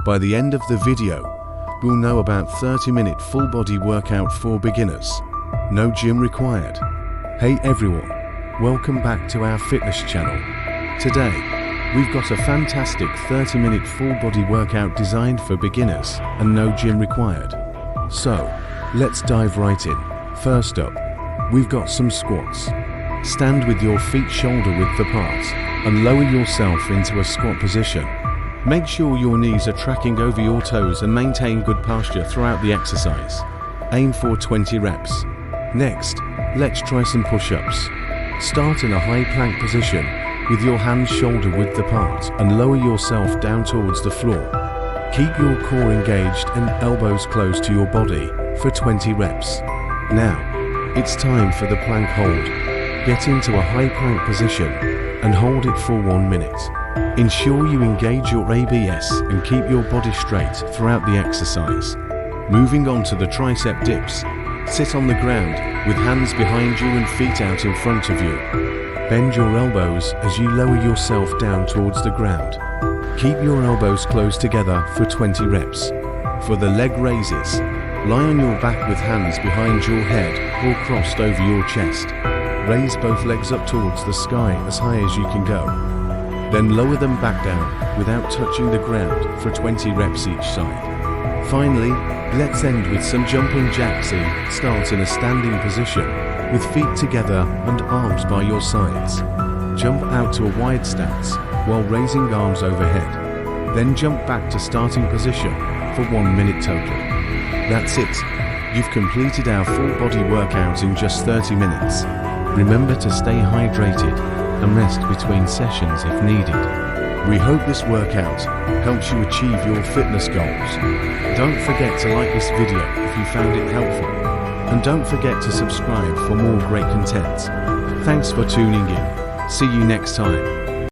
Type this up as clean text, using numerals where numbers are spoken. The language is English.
By the end of the video, we'll know about 30-minute full body workout for beginners. No gym required. Hey everyone, welcome back to our fitness channel. Today, we've got a fantastic 30-minute full body workout designed for beginners and no gym required. So, let's dive right in. First up, we've got some squats. Stand with your feet shoulder width apart and lower yourself into a squat position. Make sure your knees are tracking over your toes and maintain good posture throughout the exercise. Aim for 20 reps. Next, let's try some push-ups. Start in a high plank position with your hands shoulder width apart and lower yourself down towards the floor. Keep your core engaged and elbows close to your body for 20 reps. Now, it's time for the plank hold. Get into a high plank position and hold it for 1 minute. Ensure you engage your abs and keep your body straight throughout the exercise. Moving on to the tricep dips. Sit on the ground with hands behind you and feet out in front of you. Bend your elbows as you lower yourself down towards the ground. Keep your elbows close together for 20 reps. For the leg raises, lie on your back with hands behind your head or crossed over your chest. Raise both legs up towards the sky as high as you can go. Then lower them back down without touching the ground for 20 reps each side. Finally, let's end with some jumping jacks. Start in a standing position with feet together and arms by your sides. Jump out to a wide stance while raising arms overhead. Then jump back to starting position for 1 minute total. That's it. You've completed our full body workout in just 30 minutes. Remember to stay hydrated and rest between sessions if needed. We hope this workout helps you achieve your fitness goals. Don't forget to like this video if you found it helpful. And don't forget to subscribe for more great content. Thanks for tuning in. See you next time.